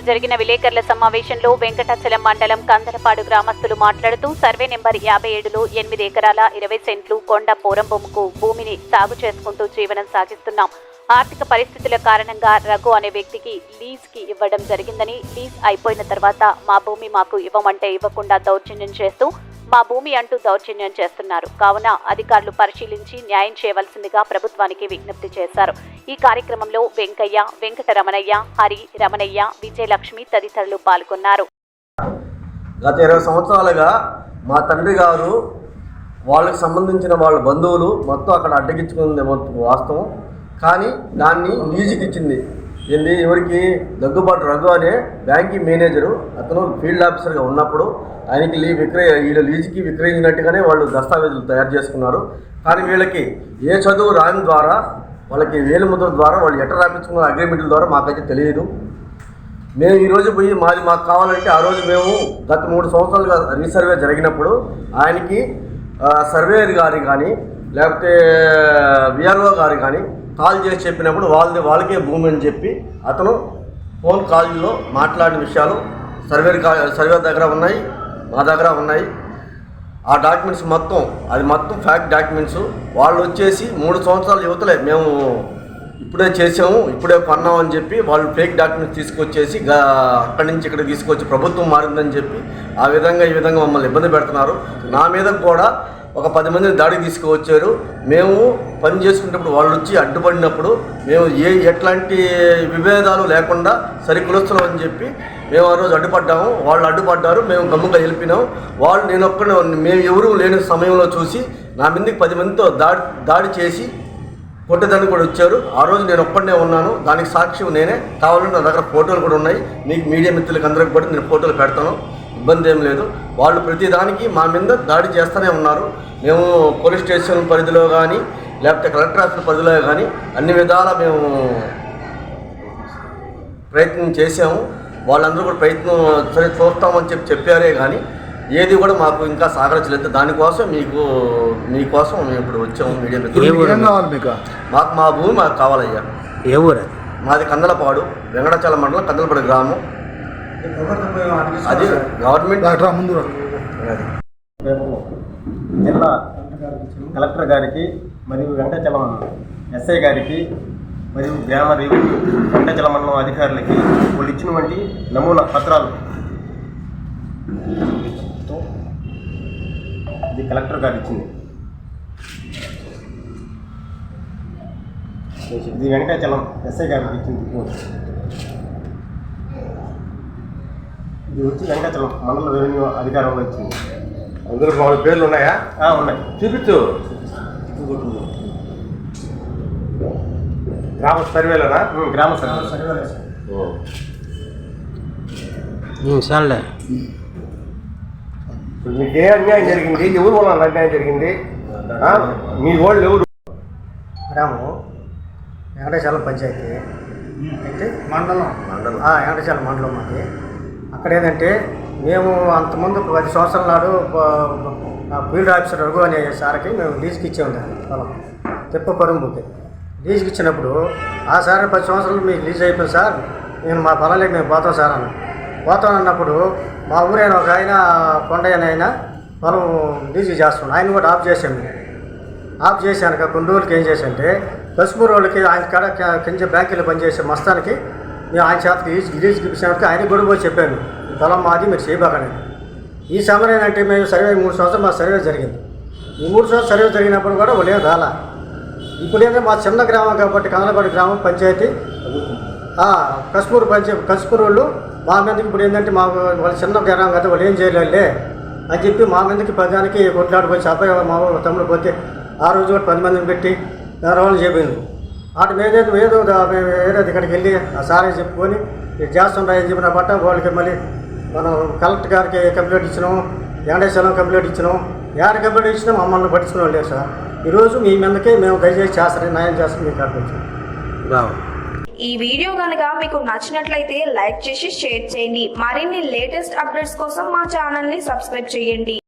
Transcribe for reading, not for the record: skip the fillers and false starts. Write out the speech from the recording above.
జరిగిన విలేకరుల సమావేశంలో వెంకటాచలం మండలం కందలపాడు గ్రామస్తులు మాట్లాడుతూ సర్వే నెంబర్ 57లో 8 ఎకరాల 20 సెంట్లు కొండ పోరంబొమ్మకు భూమిని సాగు చేసుకుంటూ జీవనం సాగిస్తున్నాం. ఆర్థిక పరిస్థితుల కారణంగా రఘు అనే వ్యక్తికి లీజ్కి ఇవ్వడం జరిగిందని, లీజ్ అయిపోయిన తర్వాత మా భూమి మాకు ఇవ్వమంటే ఇవ్వకుండా దౌర్జన్యం చేస్తూ మా భూమి అంటూ దౌర్జన్యం చేస్తున్నారు. కావున అధికారులు పరిశీలించి న్యాయం చేయవలసిందిగా ప్రభుత్వానికి విజ్ఞప్తి చేశారు. ఈ కార్యక్రమంలో వెంకయ్య, వెంకటరమణయ్య, హరి, రమణయ్య, విజయలక్ష్మి తదితరులు పాల్గొన్నారు. గత 20 సంవత్సరాలుగా మా తండ్రి గారు వాళ్ళకి సంబంధించిన వాళ్ళ బంధువులు మొత్తం అక్కడ అడ్డగించుకుంది వాస్తవం. కానీ దాన్ని లీజుకి ఇచ్చింది ఎవరికి? దగ్గుబాటు రఘు అనే బ్యాంకింగ్ మేనేజరు. అతను ఫీల్డ్ ఆఫీసర్గా ఉన్నప్పుడు ఆయనకి వీళ్ళు లీజుకి విక్రయించినట్టుగానే వాళ్ళు దస్తావేజులు తయారు చేసుకున్నారు. కానీ వీళ్ళకి ఏ చదువు రాని ద్వారా, వాళ్ళకి వేలిముద్ర ద్వారా వాళ్ళు ఎట్లా రాపించుకున్న అగ్రిమెంట్ల ద్వారా మాకైతే తెలియదు. మేము ఈరోజు పోయి మాకు కావాలంటే ఆ రోజు మేము గత 3 సంవత్సరాలుగా రీసర్వే జరిగినప్పుడు ఆయనకి సర్వేయర్ గారి కానీ లేకపోతే విఆర్ఓ గారు కానీ కాల్ చేసి చెప్పినప్పుడు వాళ్ళకే భూమి అని చెప్పి అతను ఫోన్ కాల్లో మాట్లాడిన విషయాలు సర్వేర్ దగ్గర ఉన్నాయి, మా దగ్గర ఉన్నాయి. ఆ డాక్యుమెంట్స్ మొత్తం ఫ్యాక్ట్ డాక్యుమెంట్స్. వాళ్ళు వచ్చేసి 3 సంవత్సరాల యువతలే మేము ఇప్పుడే చేసాము, ఇప్పుడే కొన్నాం అని చెప్పి వాళ్ళు ఫేక్ డాక్యుమెంట్స్ తీసుకొచ్చేసి అక్కడి నుంచి ఇక్కడ తీసుకొచ్చి ప్రభుత్వం మారిందని చెప్పి ఈ విధంగా మమ్మల్ని ఇబ్బంది పెడుతున్నారు. నా మీద కూడా ఒక 10 మందిని దాడికి తీసుకువచ్చారు. మేము పని చేసుకునేటప్పుడు వాళ్ళు వచ్చి అడ్డుపడినప్పుడు మేము ఎట్లాంటి విభేదాలు లేకుండా సరికొలుస్తున్నాం అని చెప్పి మేము ఆ రోజు అడ్డుపడ్డాము. వాళ్ళు అడ్డుపడ్డారు, మేము గమ్ముగా వెళ్ళిపోయినాము. మేము ఎవరూ లేని సమయంలో చూసి నా మీదకి 10 మందితో దాడి చేసి కొట్టేదానికి కూడా వచ్చారు. ఆ రోజు నేను ఒక్కడనే ఉన్నాను, దానికి సాక్ష్యం నేనే. కావాలంటే నా దగ్గర ఫోటోలు కూడా ఉన్నాయి. మీకు మీడియా మిత్రులకు అందరికి కూడా నేను ఫోటోలు పెడతాను, ఇబ్బంది ఏం లేదు. వాళ్ళు ప్రతిదానికి మా మీద దాడి చేస్తూనే ఉన్నారు. మేము పోలీస్ స్టేషన్ పరిధిలో కానీ లేకపోతే కలెక్టర్ ఆఫీస్ పరిధిలో కానీ అన్ని విధాలా మేము ప్రయత్నం చేసాము. వాళ్ళందరూ కూడా ప్రయత్నం సరే చూస్తామని చెప్పారే కానీ ఏది కూడా మాకు ఇంకా సహకరించలేదు. దానికోసం మీకోసం మేము ఇప్పుడు వచ్చాము. మీడియా మిత్రులు మా భూమి మాకు కావాలయ్యా. ఏ ఊరు? మాది కందలపాడు, వెంకటాచలం మండలం కందలపాడు గ్రామం. అది గవర్నమెంట్ జిల్లా కలెక్టర్ గారికి మరియు వెంకటాచలం ఎస్ఐ గారికి మరియు గ్రామ రెవెన్యూ వెంకటాచలం మండలం అధికారులకి వాళ్ళు ఇచ్చినటువంటి నమూనా పత్రాలు ఇది కలెక్టర్ గారు ఇచ్చింది. ఇది వెంకటాచలం ఎస్ఐ గారికి ఇచ్చింది. ఇది వచ్చి వెంకటాచలం మండల రెవెన్యూ అధికారంలో ఇచ్చింది. అందరూ వాళ్ళ పేర్లు ఉన్నాయా? ఉన్నాయి, చూపించు. గ్రామ సర్వేలోనా? గ్రామ సర్వేలో. చాలే. మీకు ఏ అన్యాయం జరిగింది? ఎవరు వల్ల అన్యాయం జరిగింది? మీ వాళ్ళు ఎవరు? గ్రామం వెంకటాచలం పంచాయతీ అయితే మండలం వెంకటాచలం మండలం మాది. అక్కడ ఏంటంటే మేము అంతకుముందు 10 సంవత్సరాల నాడు ఫీల్డ్ ఆఫీసర్ రఘు అనే సార్కి మేము లీజుకి ఇచ్చాము పొలం తిప్పపరంబుకి. లీజుకి ఇచ్చినప్పుడు ఆ సార్ 10 సంవత్సరాలు మీకు లీజ్ అయిపోయింది సార్, నేను మా పొలాలకి మేము పోతాం సార్ పోతాను అన్నప్పుడు మా ఊరైన ఒక ఆయన కొండయ్యనైనా పొలం లీజుకి చేస్తున్నాడు. ఆయన కూడా ఆఫ్ చేశాను. కొన్ని రోజులకి ఏం చేశానంటే కశ్మూర్ వాళ్ళకి ఆయన కాడ కింద బ్యాంకులో పనిచేసే మస్తానికి మేము ఆయన చేతకి లీజుకి ఇప్పించానికి ఆయన కూడా పోయి చెప్పాను, ఈ పొలం మాది మీరు చేయబాకండి. ఈ సమయం ఏంటంటే మేము సర్వే 3 సంవత్సరాలు మా సర్వే జరిగింది. ఈ 3 సంవత్సరాలు సర్వే జరిగినప్పుడు కూడా వాళ్ళు ఏం రాలా. ఇప్పుడు ఏంటంటే మా చిన్న గ్రామం కాబట్టి కందలపాడు గ్రామం పంచాయతీ కశ్మూర్ వాళ్ళు మా మీదకి ఇప్పుడు ఏంటంటే వాళ్ళ చిన్న గ్రామం కదా వాళ్ళు ఏం చేయలేదులే అని చెప్పి మా మీదకి 10 కొట్లాడుకొని అబ్బాయి మా తమ్ముడు పోతే ఆ రోజు కూడా 10 మందిని పెట్టి రవాణా చేయింది. వాటి మీద ఏదో ఇక్కడికి వెళ్ళి ఆ సారే చెప్పుకొని చేస్తుంటాయని చెప్పిన బట్ట వాళ్ళకి మళ్ళీ మనం కలెక్టర్ గారికి కంప్లైంట్ ఇచ్చినాం, వెంకటేశ్వరం కంప్లైంట్ ఇచ్చినాం. కంప్లైంట్ ఇచ్చినా మమ్మల్ని పట్టించుకున్నాం లేదు సార్. ఈరోజు మీ మీదకే మేము దయచేసి చేస్తారని న్యాయం చేస్తాం మీకు అర్థం. ఈ వీడియో కనుక మీకు నచ్చినట్లయితే లైక్ చేసి షేర్ చేయండి. మరిన్ని లేటెస్ట్ అప్డేట్స్ కోసం మా ఛానల్ ని సబ్స్క్రైబ్ చేయండి.